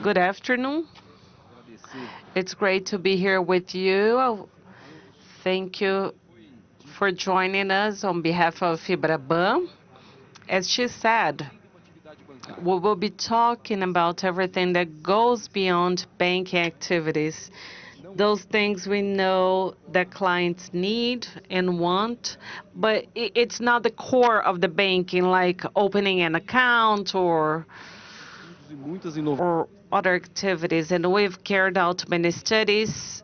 Good afternoon. It's great to be here with you. Thank you for joining us on behalf of FEBRABAN. As she said, we will be talking about everything that goes beyond banking activities. Those things we know that clients need and want, but it's not the core of the banking, like opening an account or other activities. And we've carried out many studies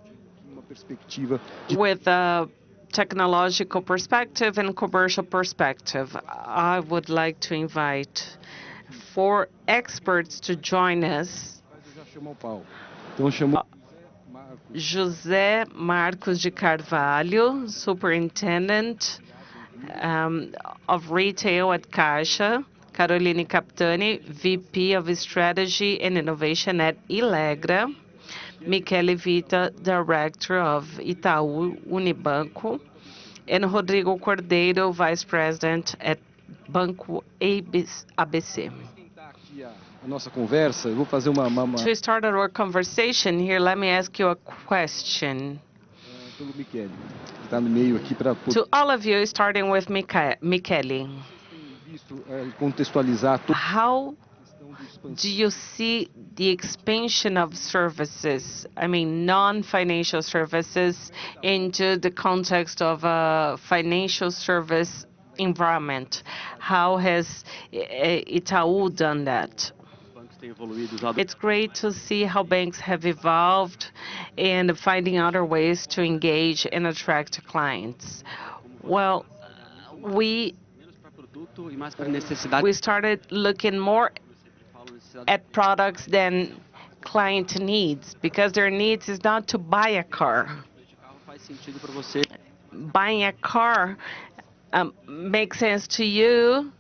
with a technological perspective and commercial perspective. I would like to invite four experts to join us. José Marcos de Carvalho, Superintendent of Retail at Caixa. Caroline Capitani, VP of Strategy and Innovation at Ilegra. Michele Vita, Director of Itaú Unibanco. And Rodrigo Cordeiro, Vice President at Banco ABC. To start our conversation here, let me ask you a question. To all of you, starting with Michele. How do you see the expansion of services, I mean non-financial services, into the context of a financial service environment? How has Itaú done that? It's great to see how banks have evolved and finding other ways to engage and attract clients. Well, we started looking more at products than client needs, because their needs is not to buy a car. Buying a car makes sense to you,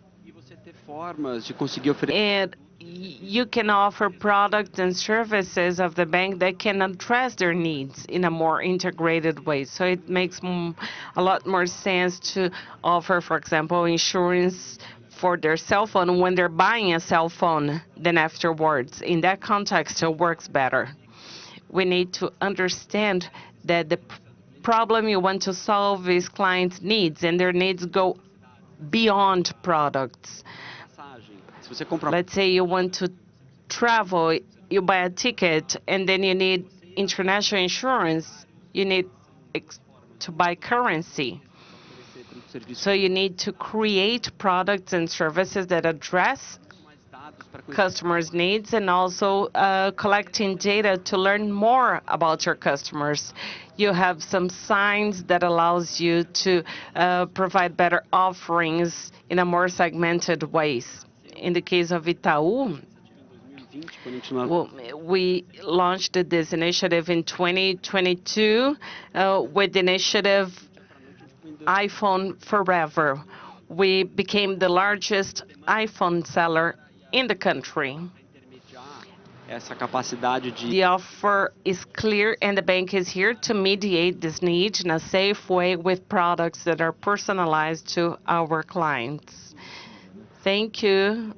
and you can offer products and services of the bank that can address their needs in a more integrated way. So it makes a lot more sense to offer, for example, insurance for their cell phone when they're buying a cell phone than afterwards. In that context, it works better. We need to understand that the problem you want to solve is clients' needs, and their needs go beyond products. Let's say you want to travel, you buy a ticket, and then you need international insurance, you need to buy currency. So you need to create products and services that address customers' needs, and also collecting data to learn more about your customers. You have some signs that allows you to provide better offerings in a more segmented ways. In the case of Itaú, we launched this initiative in 2022 with the initiative iPhone Forever. We became the largest iPhone seller in the country. The offer is clear, and the bank is here to mediate this need in a safe way with products that are personalized to our clients. Thank you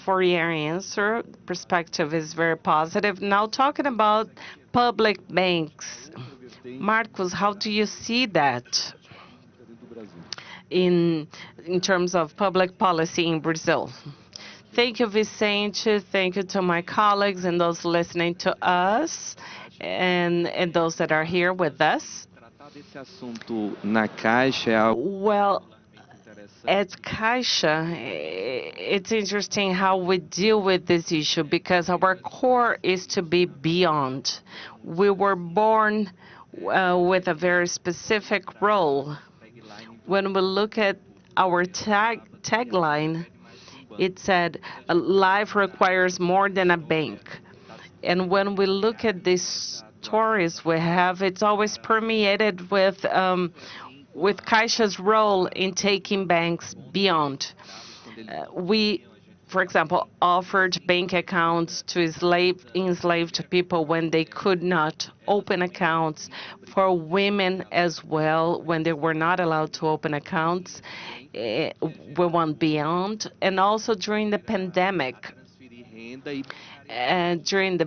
for your answer. The perspective is very positive. Now, talking about public banks, Marcos, how do you see that in terms of public policy in Brazil? Thank you, Vicente. Thank you to my colleagues and those listening to us, and those that are here with us. Well, at Caixa, it's interesting how we deal with this issue, because our core is to be beyond. We were born with a very specific role. When we look at our tagline, it said, life requires more than a bank. And when we look at these stories we have, it's always permeated with Caixa's role in taking banks beyond. We, for example, offered bank accounts to enslaved people when they could not open accounts, for women as well when they were not allowed to open accounts. We went beyond, and also during the pandemic. And during the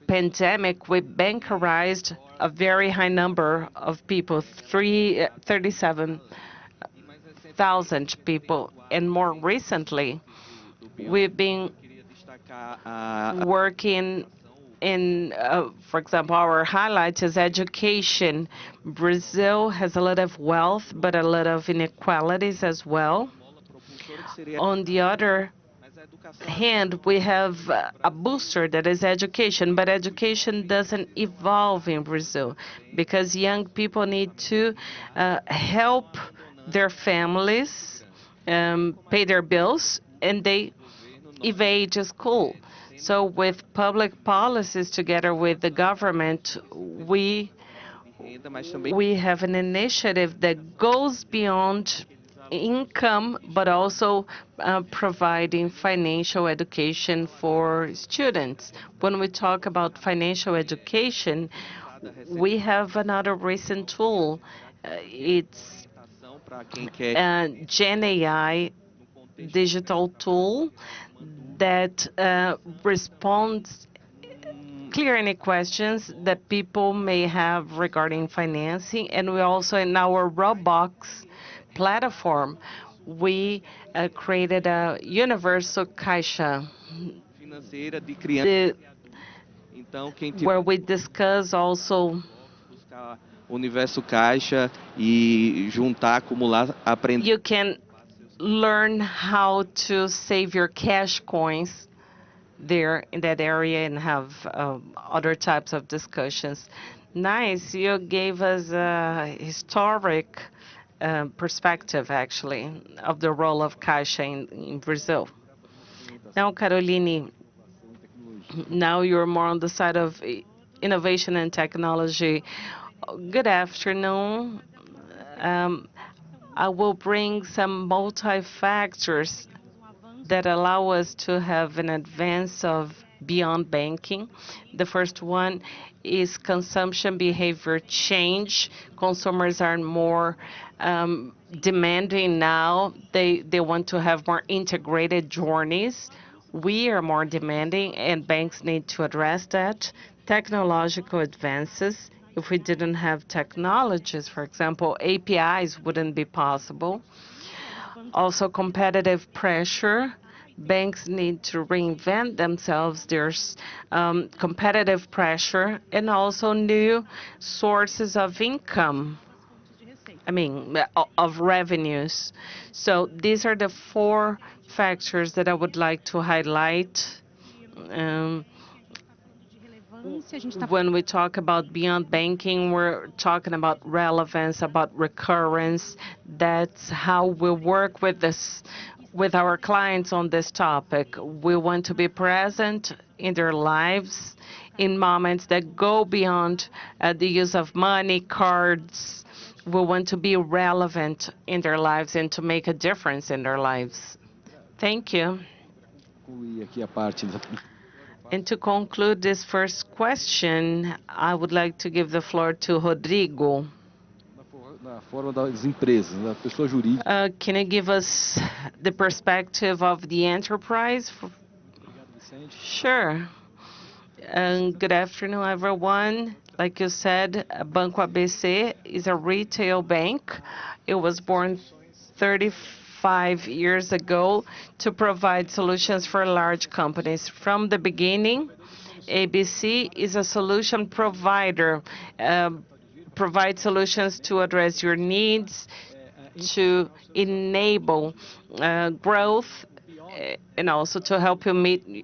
pandemic, we bankerized a very high number of people, 37,000 people. And more recently, we've been working in, for example, our highlight is education. Brazil has a lot of wealth, but a lot of inequalities as well. On the other hand, we have a booster that is education, but education doesn't evolve in Brazil because young people need to help their families pay their bills, and they evade school. So with public policies together with the government, we have an initiative that goes beyond income, but also providing financial education for students. When we talk about financial education, we have another recent tool. It's Gen AI digital tool that responds clear any questions that people may have regarding financing. And we also, in our Roblox platform, we created a universal caixa where we discuss also you can learn how to save your cash coins there in that area and have other types of discussions. Nice. You gave us a historic perspective, actually, of the role of Caixa in Brazil. Now, Caroline, now you're more on the side of innovation and technology. Good afternoon. I will bring some multi-factors that allow us to have an advance of beyond banking. The first one is consumption behavior change. Consumers are more demanding now. They want to have more integrated journeys. We are more demanding, and banks need to address that. Technological advances. If we didn't have technologies, for example, APIs wouldn't be possible. Also, competitive pressure. Banks need to reinvent themselves. There's competitive pressure and also new sources of income. I mean, of revenues. So these are the four factors that I would like to highlight. When we talk about beyond banking, we're talking about relevance, about recurrence. That's how we work with this, with our clients on this topic. We want to be present in their lives in moments that go beyond the use of money, cards. We want to be relevant in their lives and to make a difference in their lives. Thank you. And to conclude this first question, I would like to give the floor to Rodrigo. Can you give us the perspective of the enterprise? Sure. Good afternoon, everyone. Like you said, Banco ABC is a retail bank. It was born 35 years ago to provide solutions for large companies. From the beginning, ABC is a solution provider, provide solutions to address your needs, to enable growth, and also to help you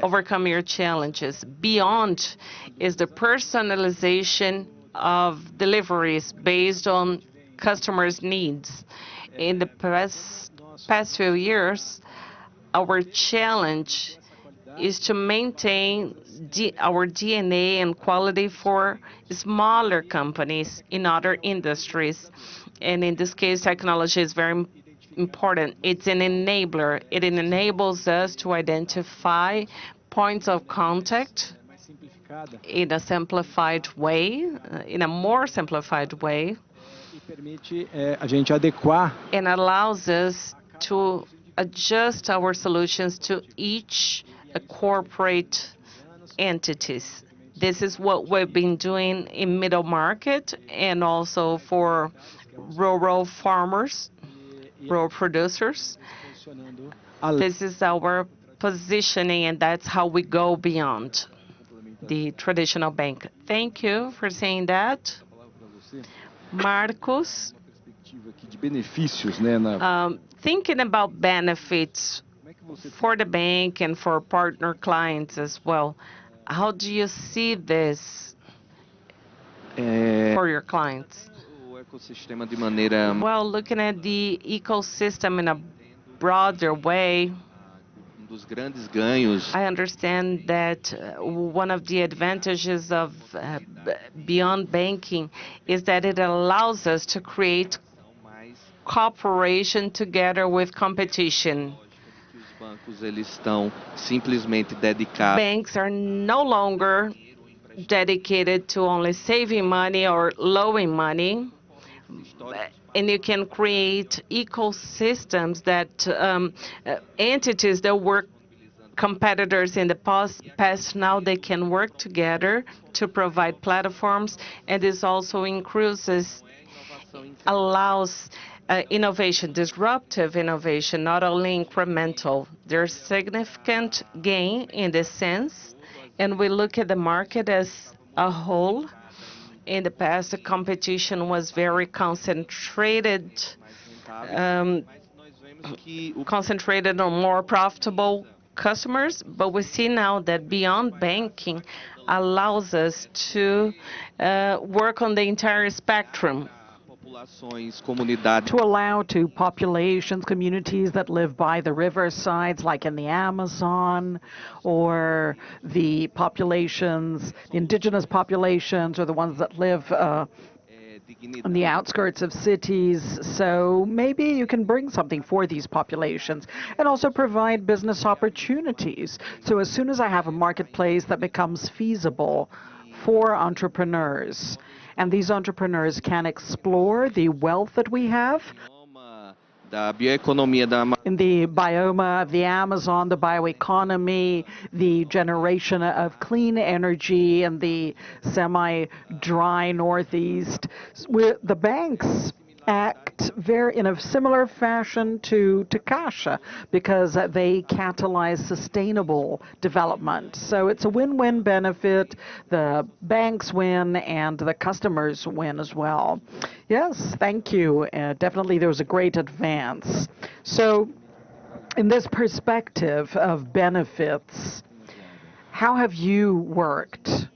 overcome your challenges. Beyond is the personalization of deliveries based on customers' needs. In the past few years, our challenge is to maintain our DNA and quality for smaller companies in other industries. And in this case, technology is very important. It's an enabler. It enables us to identify points of contact in a simplified way, in a more simplified way, and allows us to adjust our solutions to each corporate entities. This is what we've been doing in middle market and also for rural farmers, rural producers. This is our positioning, and that's how we go beyond the traditional bank. Thank you for saying that. Marcos, thinking about benefits for the bank and for partner clients as well, how do you see this for your clients? Well, looking at the ecosystem in a broader way, I understand that one of the advantages of beyond banking is that it allows us to create cooperation together with competition. Banks are no longer dedicated to only saving money or loaning money, and you can create ecosystems that entities that were competitors in the past, now they can work together to provide platforms, and this also allows innovation, disruptive innovation, not only incremental. There's significant gain in this sense, and we look at the market as a whole. In the past, the competition was very concentrated on more profitable customers, but we see now that beyond banking allows us to work on the entire spectrum. To allow to populations, communities that live by the riversides, like in the Amazon, or the populations, the indigenous populations, or the ones that live on the outskirts of cities. So maybe you can bring something for these populations and also provide business opportunities. So as soon as I have a marketplace that becomes feasible for entrepreneurs, and these entrepreneurs can explore the wealth that we have in the bioma of the Amazon, the bioeconomy, the generation of clean energy in the semi-dry Northeast. The banks act in a similar fashion to Caixa because they catalyze sustainable development. So it's a win-win benefit. The banks win and the customers win as well. Yes, thank you. Definitely there was a great advance. So in this perspective of benefits, how have you worked?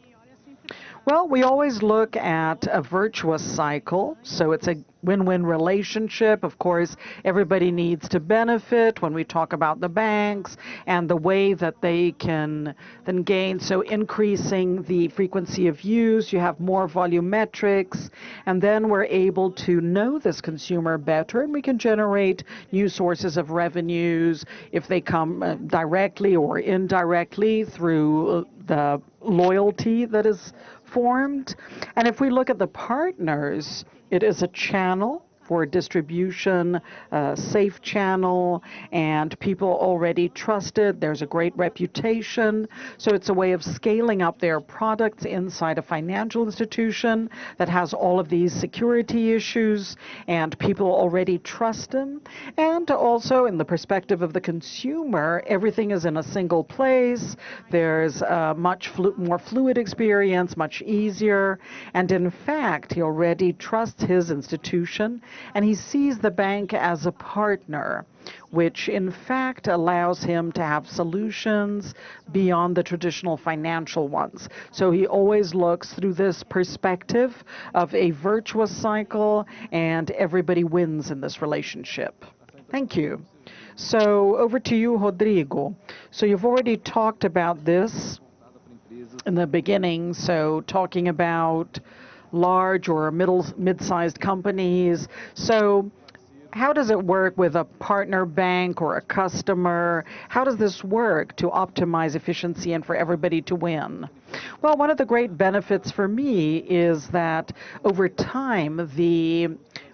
Well, we always look at a virtuous cycle, so it's a win-win relationship. Of course, everybody needs to benefit when we talk about the banks and the way that they can then gain. So increasing the frequency of use, you have more volumetrics, and then we're able to know this consumer better, and we can generate new sources of revenues if they come directly or indirectly through the loyalty that is formed. And if we look at the partners, it is a channel for distribution, safe channel, and people already trust it. There's a great reputation. So it's a way of scaling up their products inside a financial institution that has all of these security issues, and people already trust them. And also, in the perspective of the consumer, everything is in a single place. There's a much more fluid experience, much easier. And in fact, he already trusts his institution, and he sees the bank as a partner, which in fact allows him to have solutions beyond the traditional financial ones. So he always looks through this perspective of a virtuous cycle, and everybody wins in this relationship. Thank you. So over to you, Rodrigo. So you've already talked about this in the beginning, so talking about large or mid-sized companies. So how does it work with a partner bank or a customer? How does this work to optimize efficiency and for everybody to win? Well, one of the great benefits for me is that over time, the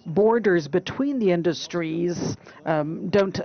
borders between the industries don't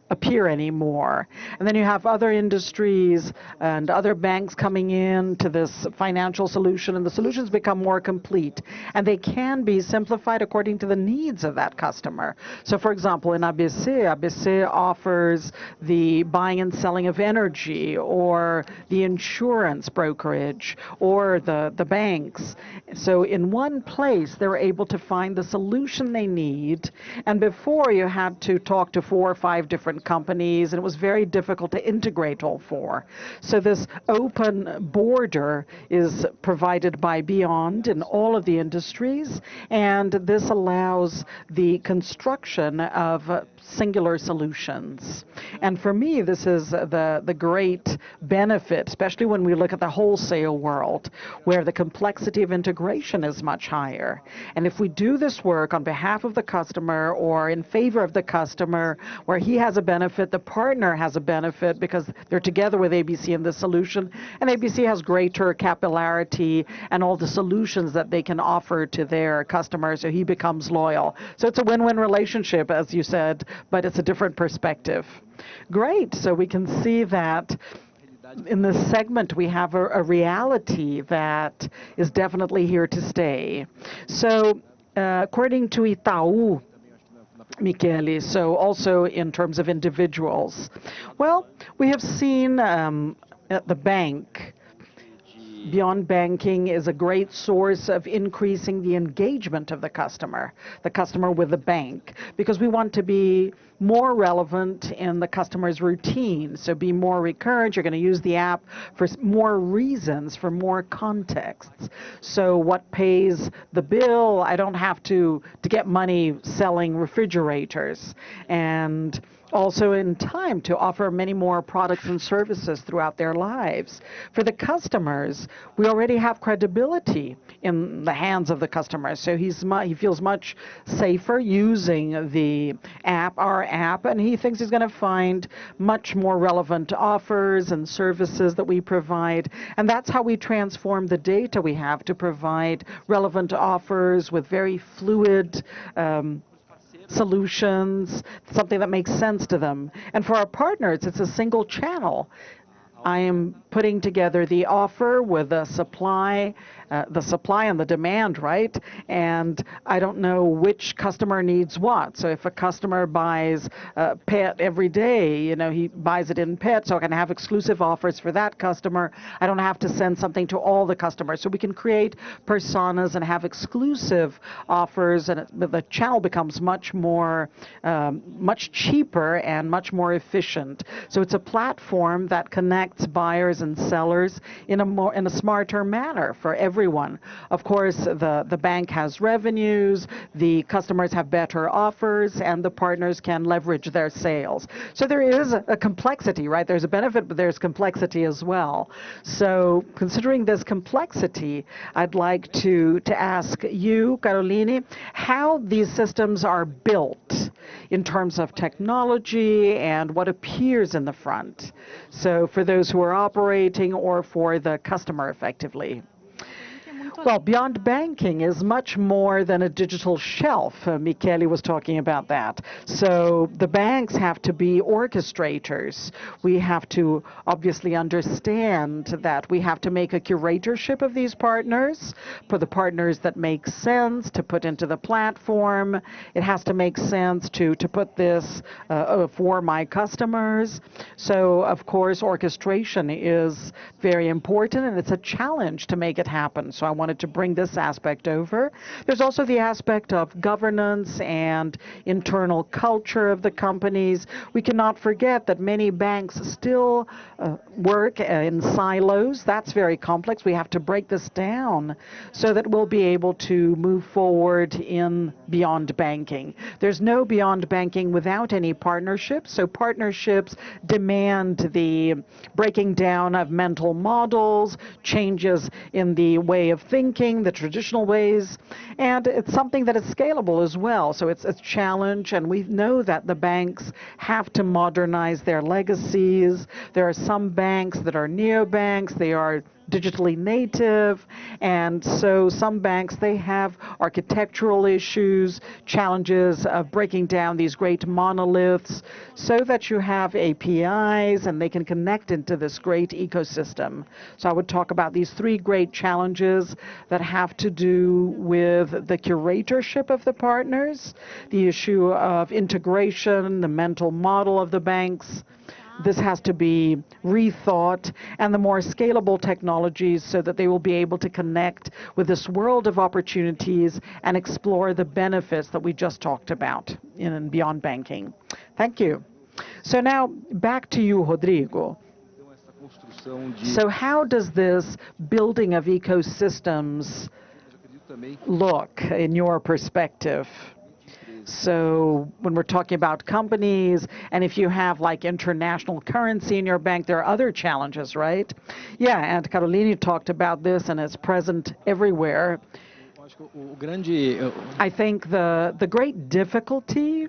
appear anymore. And then you have other industries and other banks coming in to this financial solution, and the solutions become more complete. And they can be simplified according to the needs of that customer. So, for example, in ABC offers the buying and selling of energy, or the insurance brokerage, or the banks. So in one place, they're able to find the solution they need. And before, you had to talk to 4 or 5 different companies, and it was very difficult to integrate all 4. So this open border is provided by Beyond in all of the industries, and this allows the construction of singular solutions. And for me, this is the great benefit, especially when we look at the wholesale world, where the complexity of integration is much higher. And if we do this work on behalf of the customer or in favor of the customer, where he has a benefit, the partner has a benefit because they're together with ABC in this solution, and ABC has greater capillarity and all the solutions that they can offer to their customers, so he becomes loyal. So it's a win-win relationship, as you said, but it's a different perspective. Great. So we can see that in this segment we have a reality that is definitely here to stay. So according to Itaú, Michele, so also in terms of individuals, well, we have seen at the bank, Beyond Banking is a great source of increasing the engagement of the customer with the bank, because we want to be more relevant in the customer's routine. So be more recurrent. You're going to use the app for more reasons, for more contexts. So what pays the bill? I don't have to get money selling refrigerators. And also in time to offer many more products and services throughout their lives. For the customers, we already have credibility in the hands of the customer, so he feels much safer using the app, our app, and he thinks he's going to find much more relevant offers and services that we provide. And that's how we transform the data we have to provide relevant offers with very fluid solutions, something that makes sense to them. And for our partners, it's a single channel. I am putting together the offer with the supply and the demand, right? And I don't know which customer needs what. So if a customer buys pet every day, he buys it in pet, so I can have exclusive offers for that customer. I don't have to send something to all the customers. So we can create personas and have exclusive offers, and the channel becomes much cheaper and much more efficient. So it's a platform that connects buyers and sellers in a smarter manner for everyone. Of course, the bank has revenues, the customers have better offers, and the partners can leverage their sales. So there is a complexity, right? There's a benefit, but there's complexity as well. So considering this complexity, I'd like to ask you, Caroline, how these systems are built in terms of technology and what appears in the front. So for those who are operating or for the customer effectively. Well, Beyond Banking is much more than a digital shelf. Michele was talking about that. So the banks have to be orchestrators. We have to obviously understand that we have to make a curatorship of these partners, for the partners that make sense to put into the platform. It has to make sense to put this for my customers. So, of course, orchestration is very important, and it's a challenge to make it happen. So I wanted to bring this aspect over. There's also the aspect of governance and internal culture of the companies. We cannot forget that many banks still work in silos. That's very complex. We have to break this down so that we'll be able to move forward in Beyond Banking. There's no Beyond Banking without any partnerships. So partnerships demand the breaking down of mental models, changes in the way of thinking, the traditional ways, and it's something that is scalable as well. So it's a challenge, and we know that the banks have to modernize their legacies. There are some banks that are neobanks. They are digitally native, and so some banks, they have architectural issues, challenges of breaking down these great monoliths so that you have APIs and they can connect into this great ecosystem. So I would talk about these three great challenges that have to do with the curatorship of the partners, the issue of integration, the mental model of the banks. This has to be rethought, and the more scalable technologies so that they will be able to connect with this world of opportunities and explore the benefits that we just talked about in and beyond banking. Thank you. So now back to you, Rodrigo. So how does this building of ecosystems look in your perspective? So when we're talking about companies, and if you have like international currency in your bank, there are other challenges, right? Yeah, and Caroline talked about this, and it's present everywhere. I think the great difficulty,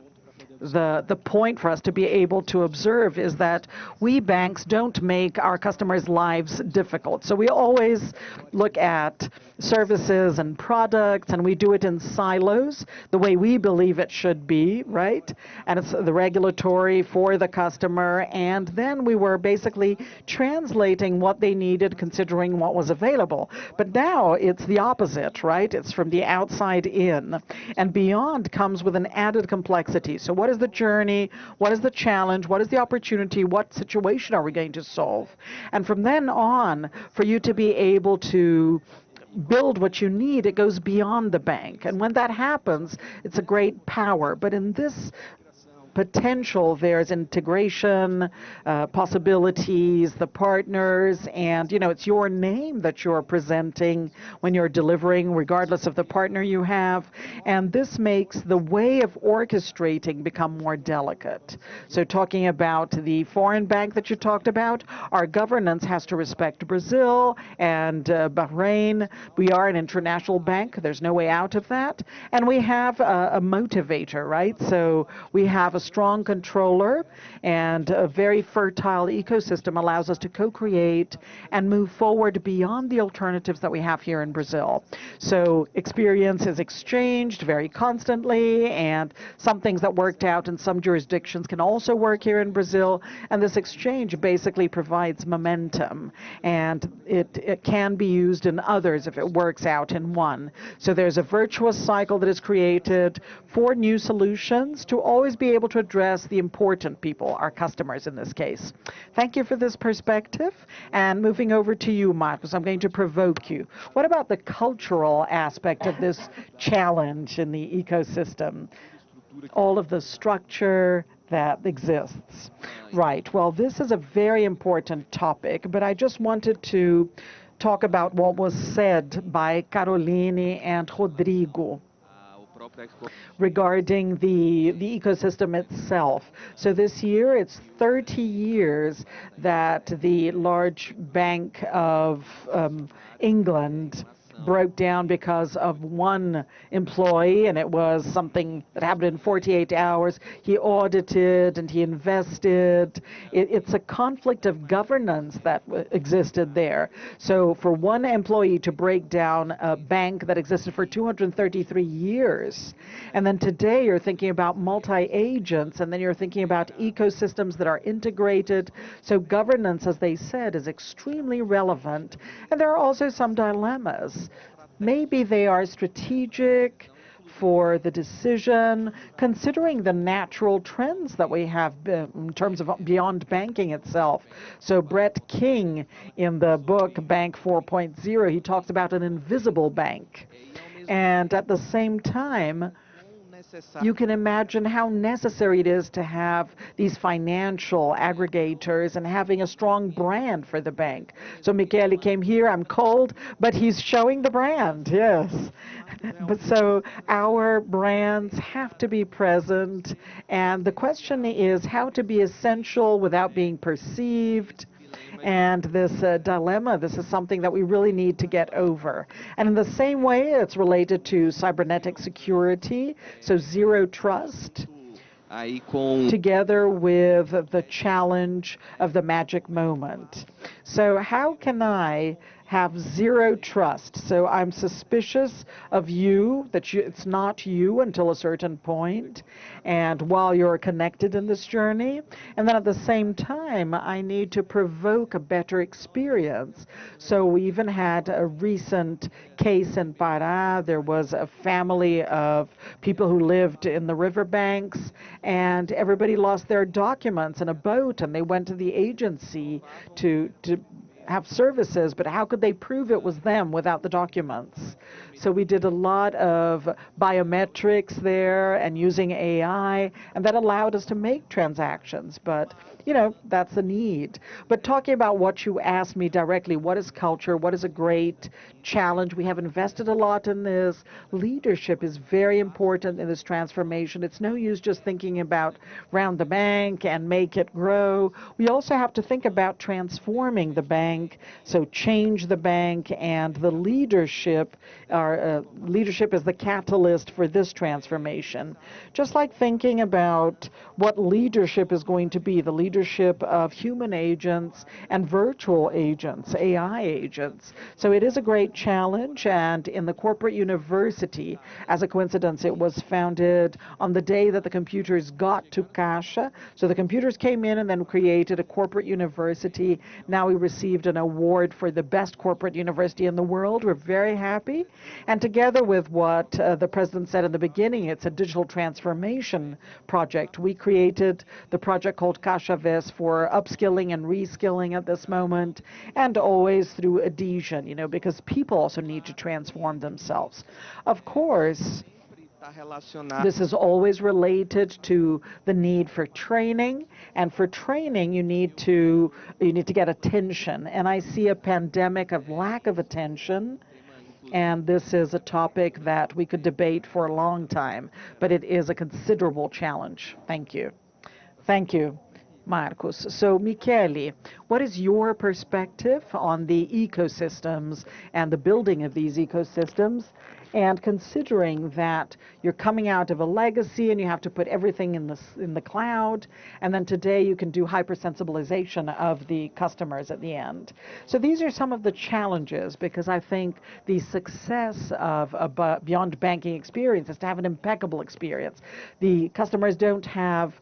the point for us to be able to observe is that we banks don't make our customers' lives difficult. So we always look at services and products, and we do it in silos, the way we believe it should be, right? And it's the regulatory for the customer, and then we were basically translating what they needed, considering what was available. But now it's the opposite, right? It's from the outside in, and beyond comes with an added complexity. So what is the journey? What is the challenge? What is the opportunity? What situation are we going to solve? And from then on, for you to be able to build what you need, it goes beyond the bank. And when that happens, it's a great power. But in this potential, there's integration, possibilities, the partners, and, it's your name that you're presenting when you're delivering, regardless of the partner you have. And this makes the way of orchestrating become more delicate. So talking about the foreign bank that you talked about, our governance has to respect Brazil and Bahrain. We are an international bank. There's no way out of that. And we have a motivator, right? So we have a strong controller, and a very fertile ecosystem allows us to co-create and move forward beyond the alternatives that we have here in Brazil. So experience is exchanged very constantly, and some things that worked out in some jurisdictions can also work here in Brazil, and this exchange basically provides momentum, and it can be used in others if it works out in one. So there's a virtuous cycle that is created for new solutions to always be able to address the important people, our customers in this case. Thank you for this perspective. And moving over to you, Marcos, I'm going to provoke you. What about the cultural aspect of this challenge in the ecosystem? All of the structure that exists. Right. Well, this is a very important topic, but I just wanted to talk about what was said by Caroline and Rodrigo regarding the ecosystem itself. So this year, it's 30 years that the large Bank of England broke down because of one employee, and it was something that happened in 48 hours. He audited and he invested. It's a conflict of governance that existed there. So for one employee to break down a bank that existed for 233 years, and then today you're thinking about multi-agents, and then you're thinking about ecosystems that are integrated. So governance, as they said, is extremely relevant. And there are also some dilemmas. Maybe they are strategic for the decision, considering the natural trends that we have in terms of beyond banking itself. So Brett King, in the book Bank 4.0, he talks about an invisible bank. And at the same time, you can imagine how necessary it is to have these financial aggregators and having a strong brand for the bank. So Michele came here, I'm cold, but he's showing the brand, yes. But so our brands have to be present, and the question is how to be essential without being perceived. And this dilemma, this is something that we really need to get over. And in the same way, it's related to cybernetic security, so zero trust, together with the challenge of the magic moment. So how can I have zero trust? So I'm suspicious of you, that it's not you until a certain point, and while you're connected in this journey. And then at the same time, I need to provoke a better experience. So we even had a recent case in Pará. There was a family of people who lived in the riverbanks, and everybody lost their documents in a boat, and they went to the agency to have services, but how could they prove it was them without the documents? So we did a lot of biometrics there and using AI, and that allowed us to make transactions. But, you know, that's a need. But talking about what you asked me directly, what is culture? What is a great challenge? We have invested a lot in this. Leadership is very important in this transformation. It's no use just thinking about round the bank and make it grow. We also have to think about transforming the bank, so change the bank, and the leadership. Our leadership is the catalyst for this transformation. Just like thinking about what leadership is going to be, the leadership of human agents and virtual agents, AI agents. So it is a great challenge, and in the corporate university, as a coincidence, it was founded on the day that the computers got to Caixa. So the computers came in and then created a corporate university. Now we received an award for the best corporate university in the world. We're very happy. And together with what the president said in the beginning, it's a digital transformation project. We created the project called Caixa Vez for upskilling and reskilling at this moment, and always through adhesion, you know, because people also need to transform themselves. Of course, this is always related to the need for training, and for training you need to get attention. And I see a pandemic of lack of attention, and this is a topic that we could debate for a long time, but it is a considerable challenge. Thank you. Thank you, Marcos. So, Michele, what is your perspective on the ecosystems and the building of these ecosystems? And considering that you're coming out of a legacy and you have to put everything in the cloud, and then today you can do hypersensibilization of the customers at the end. So these are some of the challenges, because I think the success of a beyond banking experience is to have an impeccable experience. The customers don't have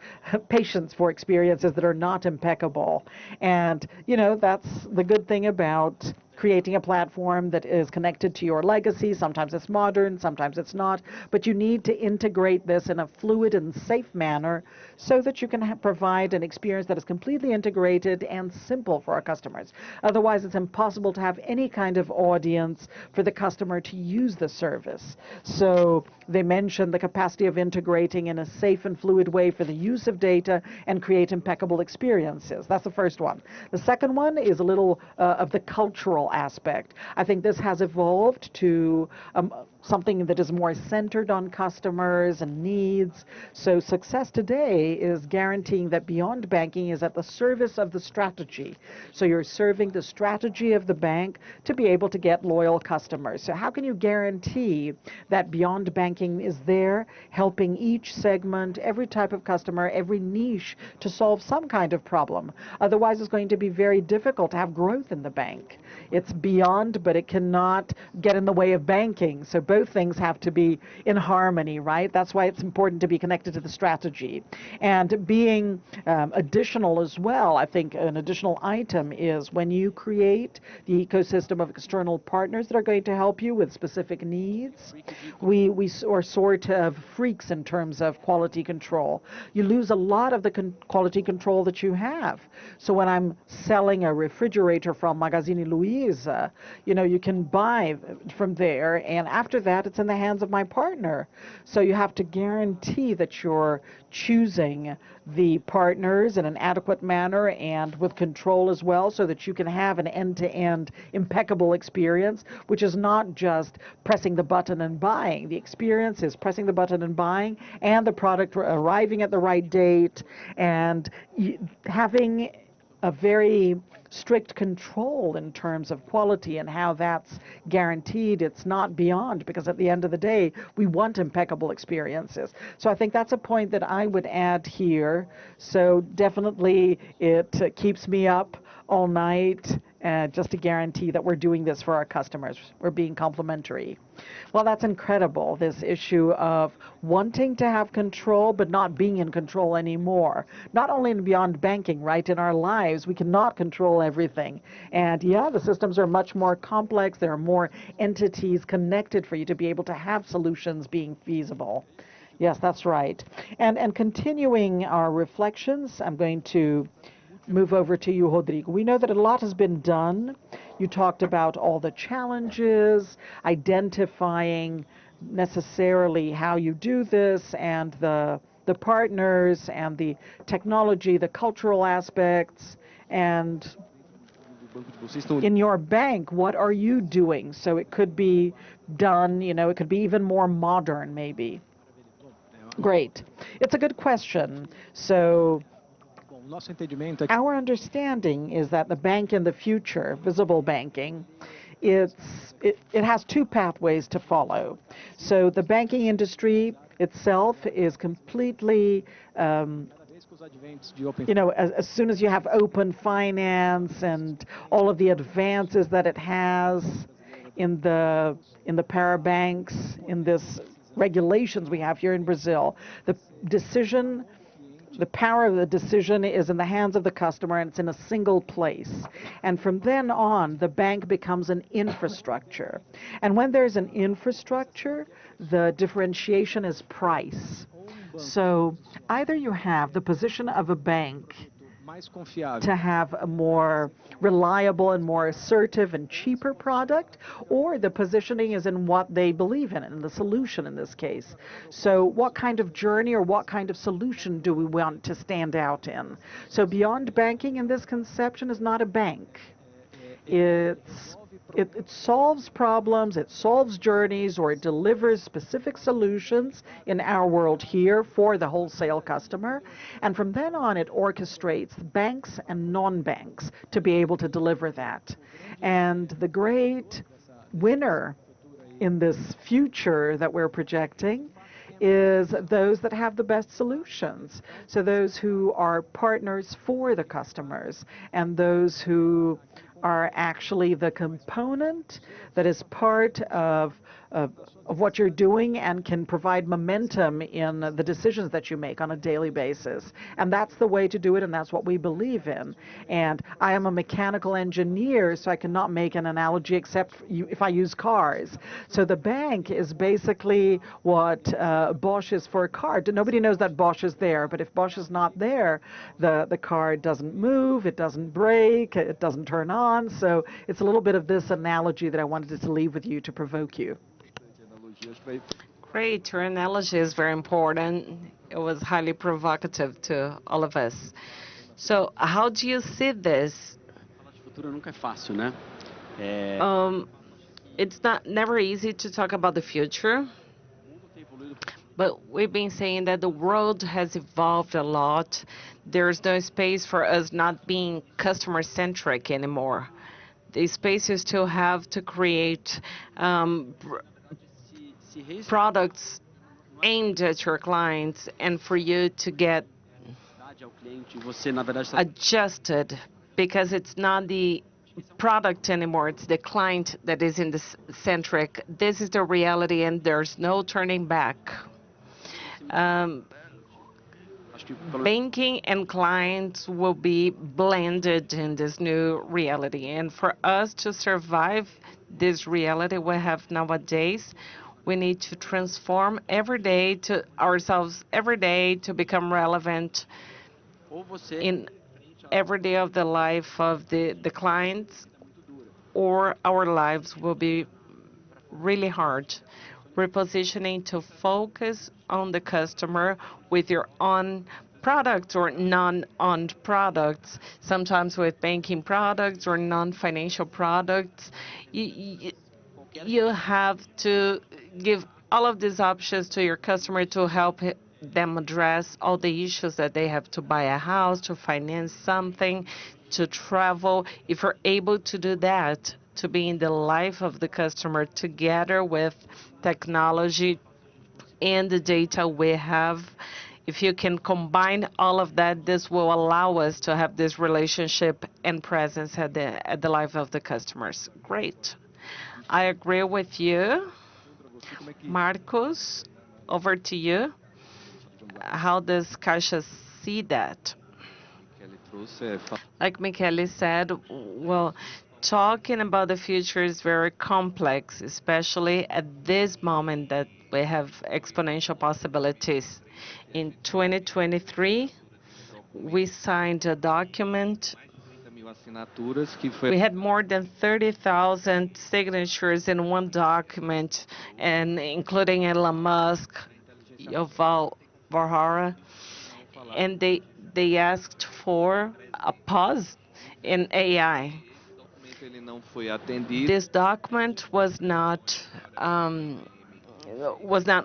patience for experiences that are not impeccable. And, you know, that's the good thing about creating a platform that is connected to your legacy. Sometimes it's modern, sometimes it's not, but you need to integrate this in a fluid and safe manner so that you can provide an experience that is completely integrated and simple for our customers. Otherwise, it's impossible to have any kind of audience for the customer to use the service. So they mentioned the capacity of integrating in a safe and fluid way for the use of data and create impeccable experiences. That's the first one. The second one is a little of the cultural aspect. I think this has evolved to something that is more centered on customers and needs. So success today is guaranteeing that beyond banking is at the service of the strategy. So you're serving the strategy of the bank to be able to get loyal customers. So how can you guarantee that beyond banking is there helping each segment, every type of customer, every niche to solve some kind of problem? Otherwise, it's going to be very difficult to have growth in the bank. It's beyond, but it cannot get in the way of banking. So both things have to be in harmony, right? That's why it's important to be connected to the strategy. And being additional as well, I think an additional item is when you create the ecosystem of external partners that are going to help you with specific needs, we are sort of freaks in terms of quality control. You lose a lot of the quality control that you have. So when I'm selling a refrigerator from Magazine Luiza, you know, you can buy from there, and after that, it's in the hands of my partner. So you have to guarantee that you're choosing the partners in an adequate manner and with control as well, so that you can have an end-to-end impeccable experience, which is not just pressing the button and buying. The experience is pressing the button and buying, and the product arriving at the right date, and having a very strict control in terms of quality and how that's guaranteed. It's not beyond, because at the end of the day, we want impeccable experiences. So I think that's a point that I would add here. So definitely it keeps me up all night just to guarantee that we're doing this for our customers. We're being complimentary. Well, that's incredible, this issue of wanting to have control but not being in control anymore. Not only in beyond banking, right? In our lives, we cannot control everything. And yeah, the systems are much more complex. There are more entities connected for you to be able to have solutions being feasible. Yes, that's right. And continuing our reflections, I'm going to move over to you, Rodrigo. We know that a lot has been done. You talked about all the challenges, identifying necessarily how you do this, and the partners, and the technology, the cultural aspects, and in your bank, what are you doing? So it could be done, it could be even more modern, maybe. Great. It's a good question. So our understanding is that the bank in the future, visible banking, it has two pathways to follow. So the banking industry itself is completely, as soon as you have open finance and all of the advances that it has in the parabanks, in this regulations we have here in Brazil, the power of the decision is in the hands of the customer, and it's in a single place. And from then on, the bank becomes an infrastructure. And when there's an infrastructure, the differentiation is price. So either you have the position of a bank to have a more reliable and more assertive and cheaper product, or the positioning is in what they believe in, and the solution in this case. So what kind of journey or what kind of solution do we want to stand out in? So beyond banking in this conception is not a bank. It solves problems, it solves journeys, or it delivers specific solutions in our world here for the wholesale customer. And from then on, it orchestrates banks and non-banks to be able to deliver that. And the great winner in this future that we're projecting is those that have the best solutions. So those who are partners for the customers, and those who are actually the component that is part of what you're doing and can provide momentum in the decisions that you make on a daily basis. And that's the way to do it, and that's what we believe in. And I am a mechanical engineer, so I cannot make an analogy except if I use cars. So the bank is basically what Bosch is for a car. Nobody knows that Bosch is there, but if Bosch is not there, the car doesn't move, it doesn't brake, it doesn't turn on. So it's a little bit of this analogy that I wanted to leave with you to provoke you. Great, your analogy is very important. It was highly provocative to all of us. So how do you see this? It's never easy to talk about the future, but we've been saying that the world has evolved a lot. There's no space for us not being customer-centric anymore. The space you still have to create products aimed at your clients and for you to get adjusted, because it's not the product anymore, it's the client that is in the centric. This is the reality, and there's no turning back. Banking and clients will be blended in this new reality, and for us to survive this reality we have nowadays, we need to transform every day to ourselves every day to become relevant in every day of the life of the clients, or our lives will be really hard. Repositioning to focus on the customer with your own products or non-owned products, sometimes with banking products or non-financial products. You have to give all of these options to your customer to help them address all the issues that they have to buy a house, to finance something, to travel. If you're able to do that, to be in the life of the customer together with technology and the data we have If you can combine all of that, this will allow us to have this relationship and presence at the life of the customers. Great. I agree with you. Marcos, over to you. How does Caixa see that? Like Michele said, well, talking about the future is very complex, especially at this moment that we have exponential possibilities. In 2023, we signed a document. We had more than 30,000 signatures in one document, and including Elon Musk, Yuval Varhara, and they asked for a pause in AI. This document was not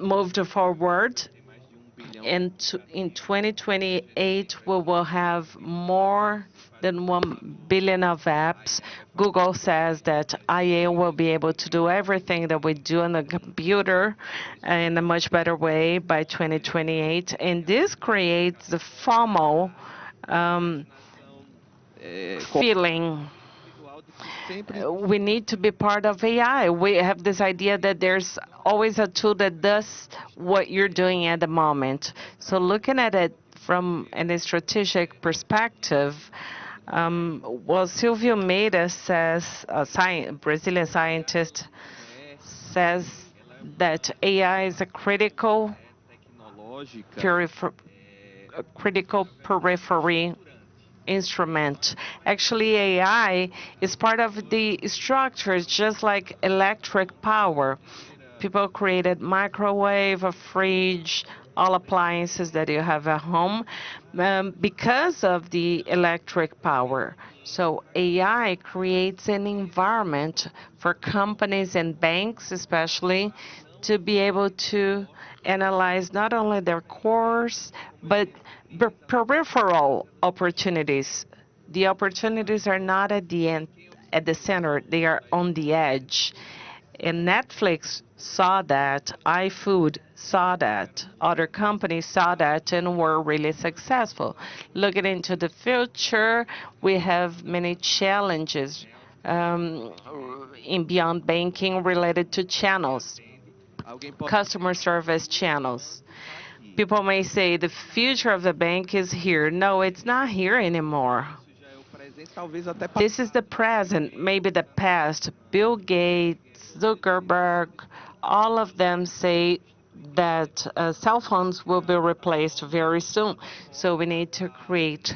moved forward. And in 2028, we will have more than 1 billion of apps. Google says that IA will be able to do everything that we do on the computer in a much better way by 2028. And this creates the FOMO feeling. We need to be part of AI. We have this idea that there's always a tool that does what you're doing at the moment. So looking at it from a strategic perspective, well, Silvio Meira says, Brazilian scientist, says that AI is a critical periphery instrument. Actually, AI is part of the structures, just like electric power. People created microwave, a fridge, all appliances that you have at home because of the electric power. So AI creates an environment for companies and banks, especially, to be able to analyze not only their cores, but peripheral opportunities. The opportunities are not at the end, at the center, they are on the edge. And Netflix saw that, iFood saw that, other companies saw that and were really successful. Looking into the future, we have many challenges in beyond banking related to channels, customer service channels. People may say the future of the bank is here. No, it's not here anymore. This is the present, maybe the past. Bill Gates, Zuckerberg, all of them say that cell phones will be replaced very soon. So we need to create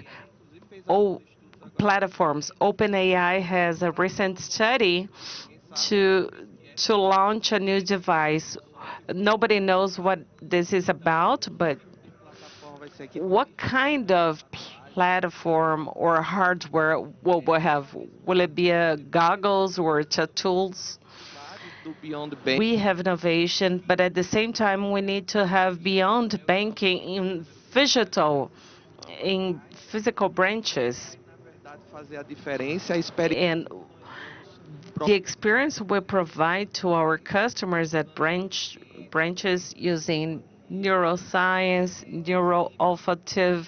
platforms. OpenAI has a recent study to launch a new device. Nobody knows what this is about, but what kind of platform or hardware will we have? Will it be a goggles or tools? We have innovation, but at the same time, we need to have beyond banking in physical branches. And the experience we provide to our customers at branches using neuroscience, neuro-olfactive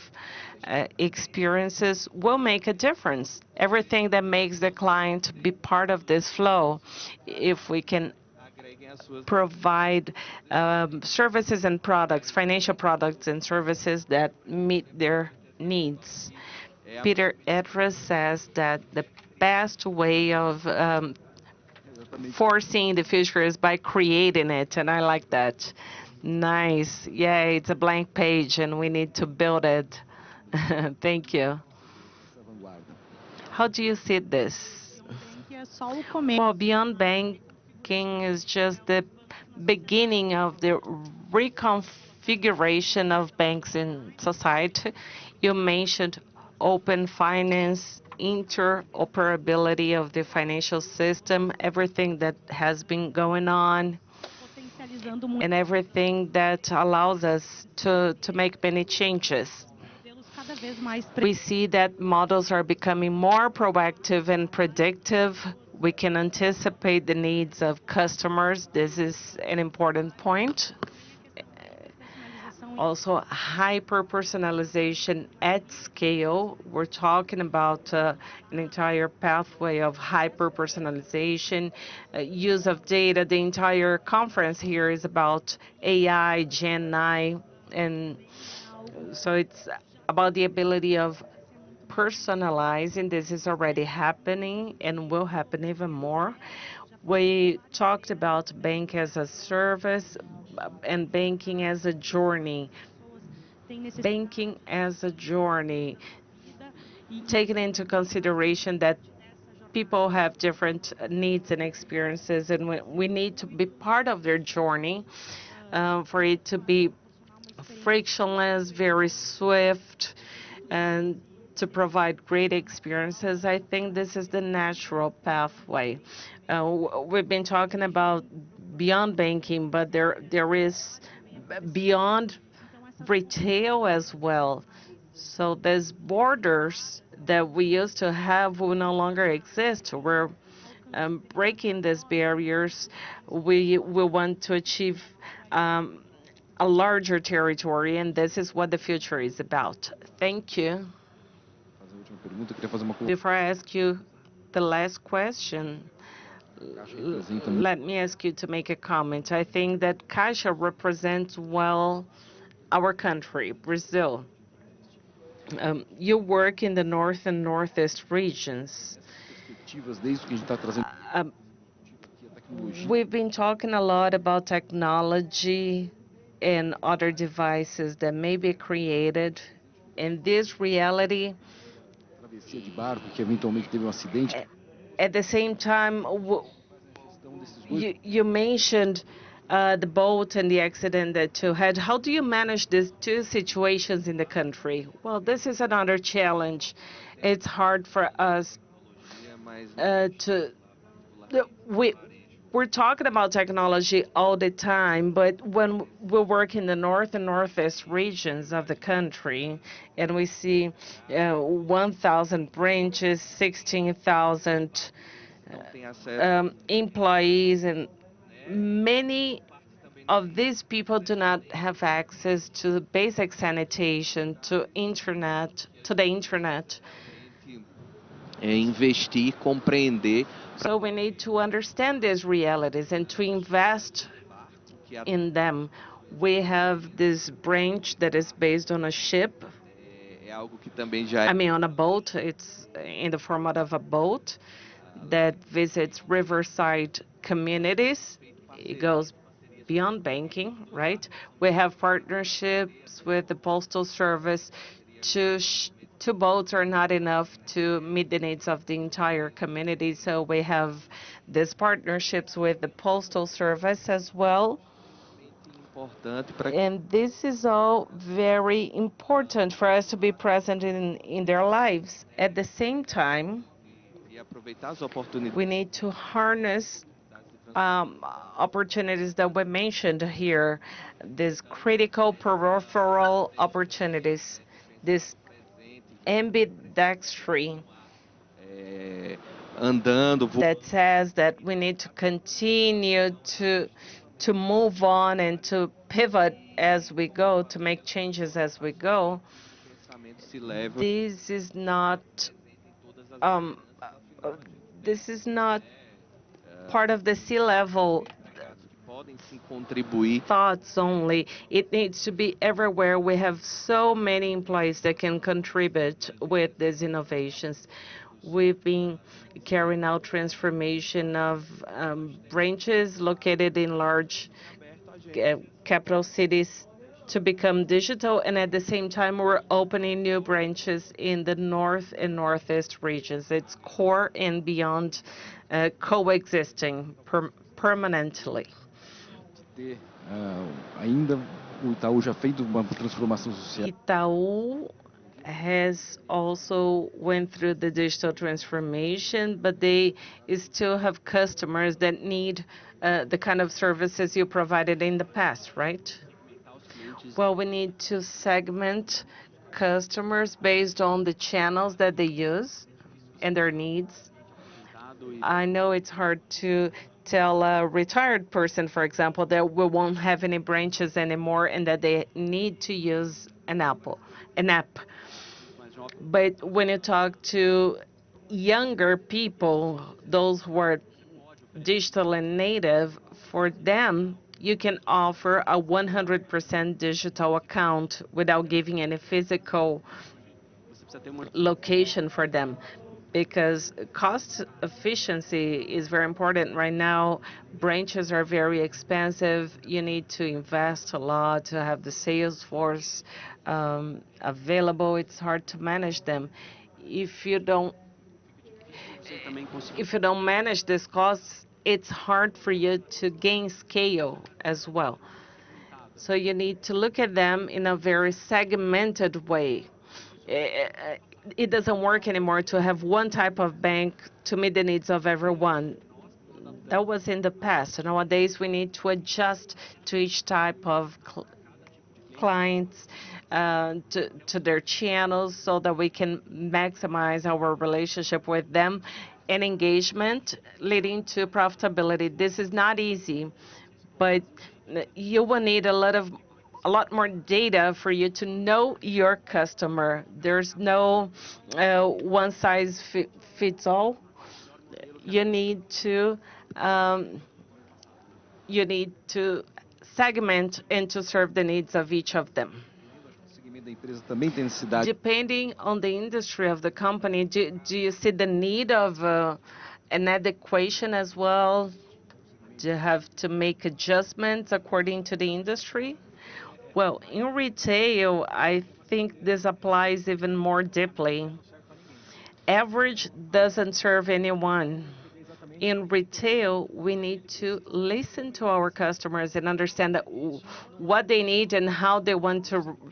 experiences will make a difference. Everything that makes the client be part of this flow, if we can provide services and products, financial products and services that meet their needs. Peter Edras says that the best way of foreseeing the future is by creating it, and I like that. Nice. Yeah, it's a blank page, and we need to build it. Thank you. How do you see this? Well, beyond banking is just the beginning of the reconfiguration of banks in society. You mentioned open finance, interoperability of the financial system, everything that has been going on, and everything that allows us to make many changes. We see that models are becoming more proactive and predictive. We can anticipate the needs of customers. This is an important point. Also, hyper-personalization at scale. We're talking about an entire pathway of hyper-personalization, use of data. The entire conference here is about AI, Gen I, and so it's about the ability of personalizing. This is already happening and will happen even more. We talked about bank as a service and banking as a journey. Banking as a journey, taking into consideration that people have different needs and experiences, and we need to be part of their journey for it to be frictionless, very swift, and to provide great experiences. I think this is the natural pathway. We've been talking about beyond banking, but there is beyond retail as well. So these borders that we used to have will no longer exist. We're breaking these barriers. We want to achieve a larger territory, and this is what the future is about. Thank you. Before I ask you the last question, let me ask you to make a comment. I think that Caixa represents well our country, Brazil. You work in the north and northeast regions. Um, we've been talking a lot about technology and other devices that may be created. In this reality, at the same time, you mentioned the boat and the accident that you had. How do you manage these two situations in the country? Well, this is another challenge. It's hard for us to. We we're talking about technology all the time, but when we work in the north and northeast regions of the country, and we see 1,000 branches, 16,000 employees, and many of these people do not have access to basic sanitation, to internet, to the internet. Investir, compreender. So we need to understand these realities and to invest in them. We have this branch that is based on a ship. I mean, on a boat. It's in the format of a boat that visits riverside communities. It goes beyond banking, right? We have partnerships with the Postal Service. Two boats are not enough to meet the needs of the entire community, so we have these partnerships with the Postal Service as well. And this is all very important for us to be present in their lives. At the same time, we need to harness opportunities that we mentioned here, these critical peripheral opportunities, this ambidextry that says that we need to continue to move on and to pivot as we go, to make changes as we go. This is not this is not part of the C-level thoughts only. It needs to be everywhere. We have so many employees that can contribute with these innovations. We've been carrying out transformation of branches located in large capital cities to become digital, and at the same time we're opening new branches in the north and northeast regions. It's core and beyond coexisting permanently. Itaú has also went through the digital transformation, but they still have customers that need the kind of services you provided in the past, right? Well, we need to segment customers based on the channels that they use and their needs. I know it's hard to tell a retired person, for example, that we won't have any branches anymore and that they need to use an app. But when you talk to younger people, those who are digital and native, for them, you can offer a 100% digital account without giving any physical location for them, because cost efficiency is very important right now. Branches are very expensive. You need to invest a lot to have the sales force available. It's hard to manage them. If you don't if you don't manage these costs, it's hard for you to gain scale as well. So you need to look at them in a very segmented way. Eh, It doesn't work anymore to have one type of bank to meet the needs of everyone. That was in the past. Nowadays, we need to adjust to each type of clients, to their channels, so that we can maximize our relationship with them and engagement, leading to profitability. This is not easy, but you will need a lot more data for you to know your customer. There's no one size fits all. You need to um, you need to segment and to serve the needs of each of them. Depending on the industry of the company, do you see the need of an adequation as well? Do you have to make adjustments according to the industry? Well, in retail, I think this applies even more deeply. Average doesn't serve anyone. In retail, we need to listen to our customers and understand what they need and how they want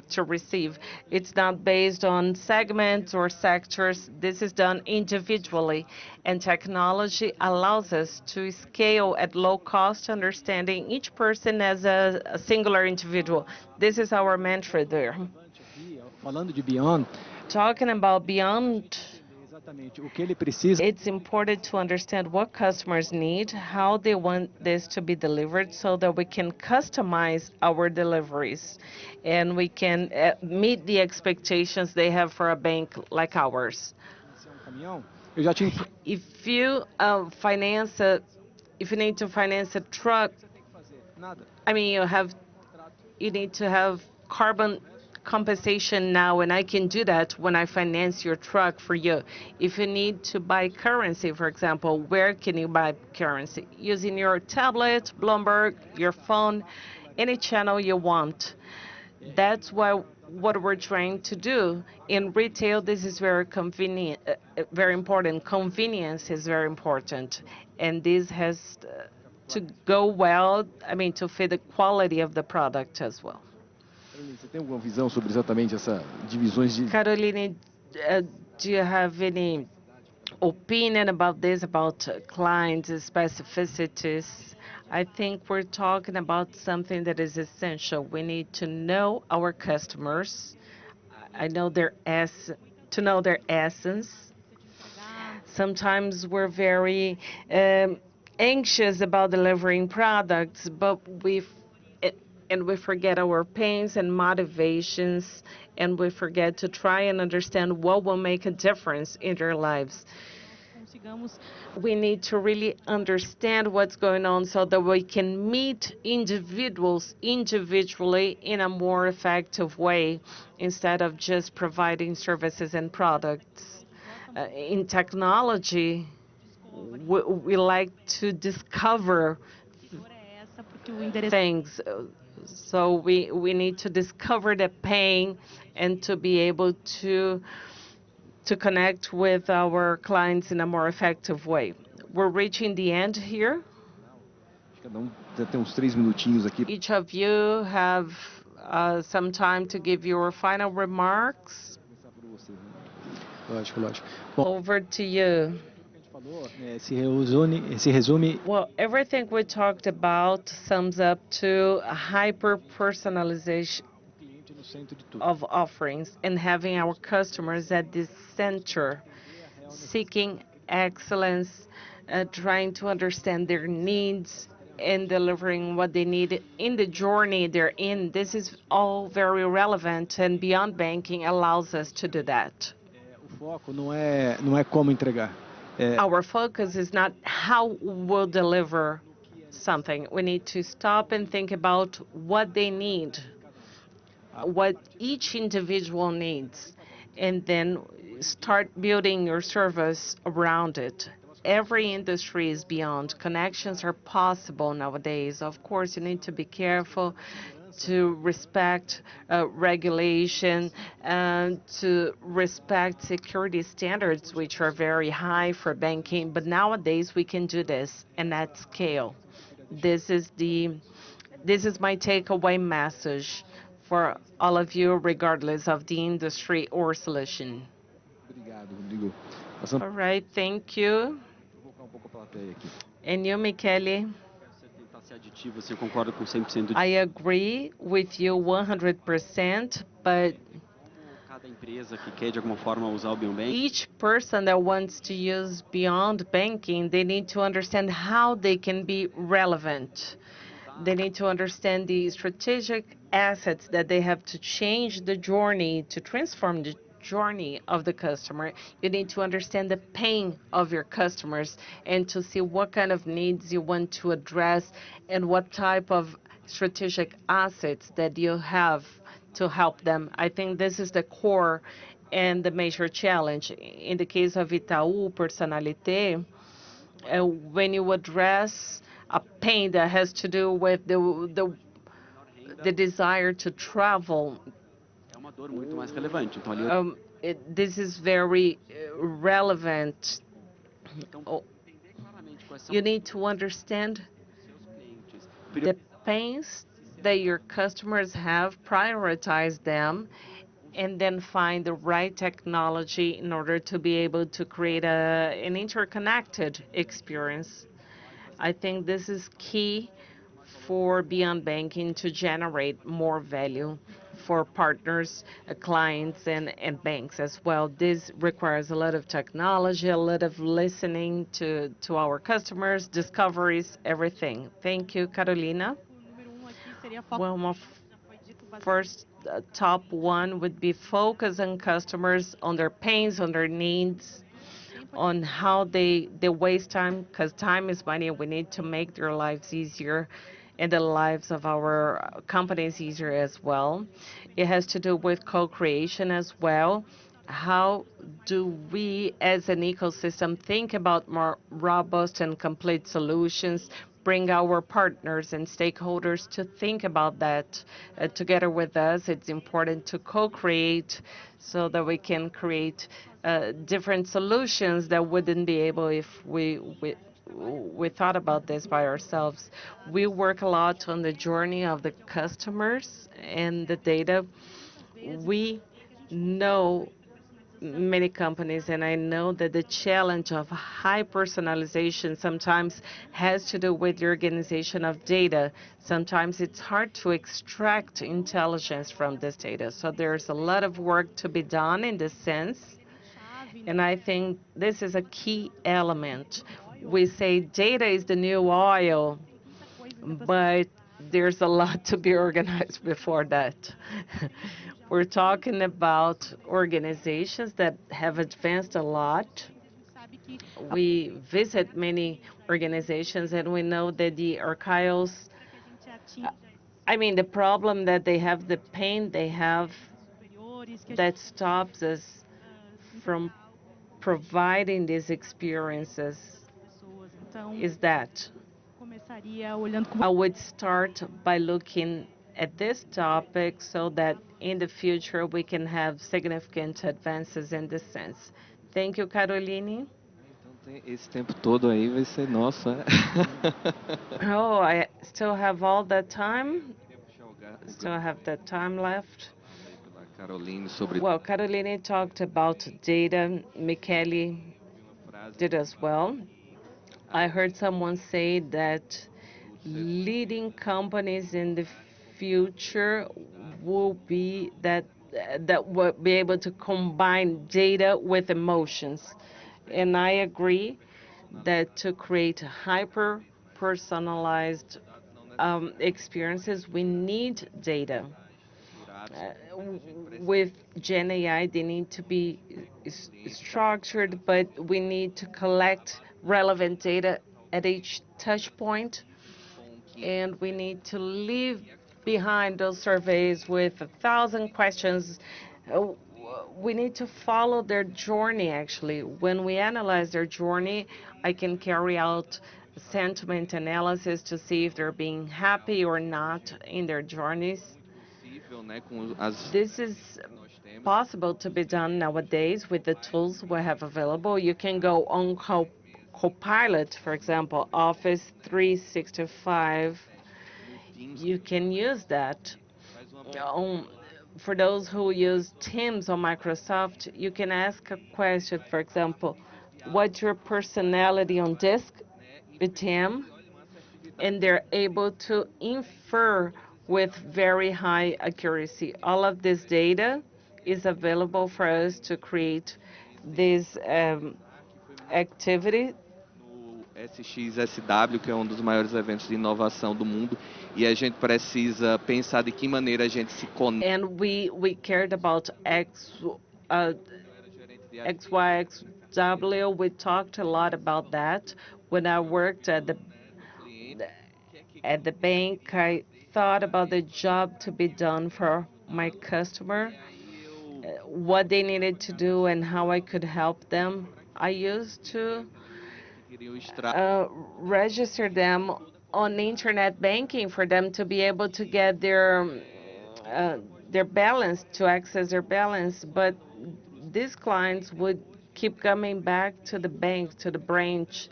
to receive. It's not based on segments or sectors. This is done individually, and technology allows us to scale at low cost, understanding each person as a singular individual. This is our mantra there. Falando de Beyond, Talking about beyond, exatamente o que ele precisa. it's important to understand what customers need, how they want this to be delivered, so that we can customize our deliveries and we can meet the expectations they have for a bank like ours. Caminhão, eu já tive If you finance if you need to finance a truck, nada. I mean, you need to have carbon compensation now, and I can do that when I finance your truck for you. If you need to buy currency, for example, where can you buy currency? Using your tablet, Bloomberg, your phone, any channel you want. That's what we're trying to do. In retail, this is very convenient, very important. Convenience is very important, and this has to go well, I mean, to fit the quality of the product as well. Você tem alguma visão sobre exatamente essa divisões de Caroline, do you have any opinion about this, about client specificities? I think we're talking about something that is essential. We need to know our customers. I know to know their essence. Sometimes we're very anxious about delivering products, but we forget our pains and motivations, and we forget to try and understand what will make a difference in their lives. We need to really understand what's going on so that we can meet individuals individually in a more effective way, instead of just providing services and products. In technology, we like to discover things. So we need to discover the pain and to be able to connect with our clients in a more effective way. We're reaching the end here. cada já tem uns 3 minutinhos aqui. Each of you have some time to give your final remarks. Lógico, lógico. Bom, Over to you. a gente falou, se resume Well, everything we talked about sums up to a hyper-personalization o cliente no centro de tudo. of offerings and having our customers at the center, seeking excellence, trying to understand their needs and delivering what they need in the journey they're in. This is all very relevant, and Beyond Banking allows us to do that. O foco não é como entregar. Our focus is not how we'll deliver something. We need to stop and think about what they need, what each individual needs, and then start building your service around it. Every industry is beyond. Connections are possible nowadays. Of course, you need to be careful to respect regulation and to respect security standards, which are very high for banking. But nowadays, we can do this and at scale. This is my takeaway message for all of you, regardless of the industry or solution. Obrigado, Rodrigo. All right, thank you. Vou colocar pouco a plateia aqui. And you, Michele? I agree with you 100%, but each person that wants to use Beyond Banking, they need to understand how they can be relevant. They need to understand the strategic assets that they have to change the journey, to transform the journey of the customer. You need to understand the pain of your customers and to see what kind of needs you want to address and what type of strategic assets that you have to help them. I think this is the core and the major challenge. In the case of Itaú Personalité, when you address a pain that has to do with the desire to travel, this is very relevant. Oh, you need to understand the pains that your customers have, prioritize them, and then find the right technology in order to be able to create an interconnected experience. I think this is key for Beyond Banking to generate more value for partners, clients, and banks as well. This requires a lot of technology, a lot of listening to our customers, discoveries, everything. Thank you, Carolina. Well, my first top one would be focus on customers, on their pains, on their needs, on how they waste time, because time is money. We need to make their lives easier and the lives of our companies easier as well. It has to do with co-creation as well. How do we as an ecosystem think about more robust and complete solutions, bring our partners and stakeholders to think about that together with us? It's important to co-create so that we can create different solutions that wouldn't be able if we thought about this by ourselves. We work a lot on the journey of the customers and the data. We know many companies, and I know that the challenge of high personalization sometimes has to do with the organization of data. Sometimes it's hard to extract intelligence from this data. So there's a lot of work to be done in this sense. And I think this is a key element. We say data is the new oil, but there's a lot to be organized before that. We're talking about organizations that have advanced a lot. We visit many organizations, and we know that the archives, the problem that they have, the pain they have that stops us from providing these experiences is that I would start by looking at this topic so that in the future we can have significant advances in this sense. Thank you, Caroline. Esse tempo todo aí vai ser nosso, né? Oh, I still have all that time? Still have that time left? Well, Caroline talked about data. Michele did as well. I heard someone say that leading companies in the future will be that will be able to combine data with emotions. And I agree that to create hyper personalized experiences, we need data. With Gen AI, they need to be structured, but we need to collect relevant data at each touch point, and we need to leave behind those surveys with 1,000 questions. Uh, We need to follow their journey, actually. When we analyze their journey, I can carry out sentiment analysis to see if they're being happy or not in their journeys. This is possible to be done nowadays with the tools we have available. You can go on Copilot, for example, Office 365. You can use that. For those who use Teams on Microsoft, you can ask a question, for example, what's your personality on disk with Tim? And they're able to infer with very high accuracy. All of this data is available for us to create this activity. No SXSW, que é um dos maiores eventos de inovação do mundo, e a gente precisa pensar de que maneira a gente se conecta. And we cared about uh, XYXW. We talked a lot about that. When I worked at the bank, I thought about the job to be done for my customer, what they needed to do and how I could help them. I used to register them on internet banking for them to be able to get uh, their balance, to access their balance. But these clients would keep coming back to the bank, to the branch,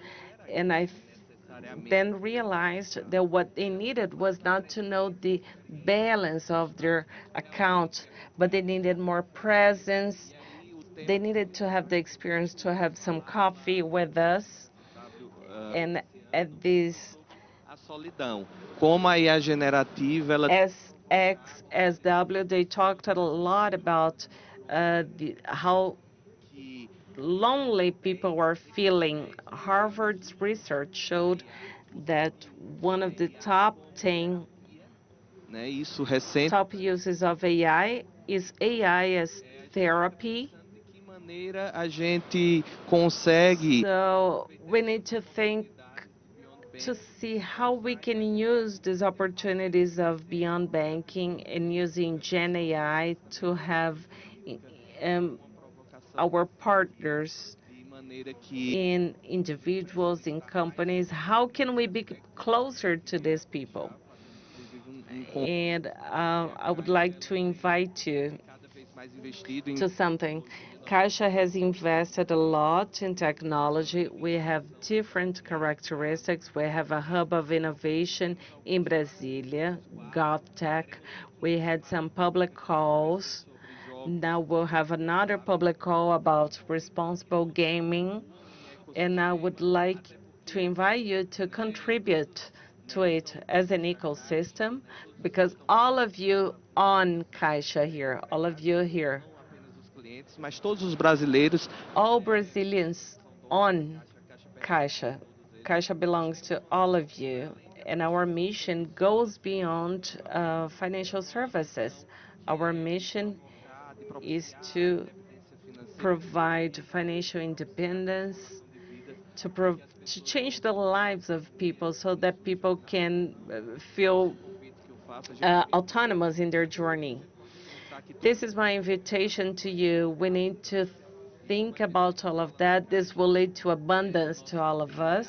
and I then realized that what they needed was not to know the balance of their account, but they needed more presence. They needed to have the experience to have some coffee with us. And at this A solidão. Como a IA generativa, ela SXSW, they talked a lot about how lonely people were feeling. Harvard's research showed that one of the top 10 né, isso recente, top uses of AI is AI as therapy. de que maneira a gente consegue So we need to think to see how we can use these opportunities of beyond banking and using Gen AI to have um, our partners de maneira que in individuals, in companies, how can we be closer to these people? And I would like to invite you cada vez mais investido em to something. Caixa has invested a lot in technology. We have different characteristics. We have a hub of innovation in Brasilia, GovTech. We had some public calls. Now we'll have another public call about responsible gaming. And I would like to invite you to contribute to it as an ecosystem, because all of you on Caixa here, all of you here, apenas os clientes, mas todos os brasileiros. all Brazilians on Caixa. Caixa belongs to all of you, and our mission goes beyond financial services. Our mission is to provide financial independence, to change the lives of people so that people can feel autonomous in their journey. This is my invitation to you. We need to think about all of that. This will lead to abundance to all of us.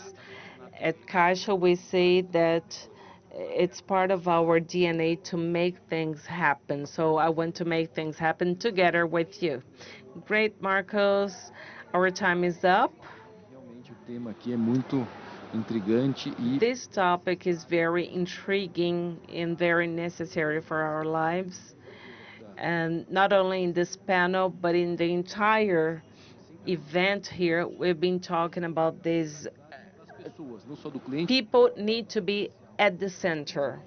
At Caixa, we say that it's part of our DNA to make things happen. So I want to make things happen together with you. Great, Marcos. Our time is up. Realmente o tema aqui é muito intrigante e This topic is very intriguing and very necessary for our lives. And not only in this panel, but in the entire event here, we've been talking about this. pessoas, não só do cliente, People need to be at the center.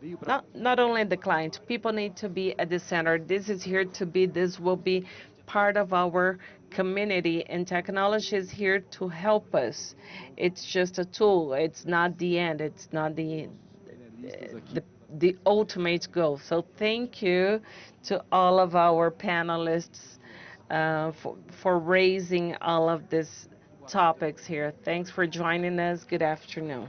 veio para Not only the client, people need to be at the center. This is here to be, this will be part of our community, and technology is here to help us. It's just a tool. It's not the end. It's not the the ultimate goal. So thank you to all of our panelists for raising all of these topics here. Thanks for joining us. Good afternoon.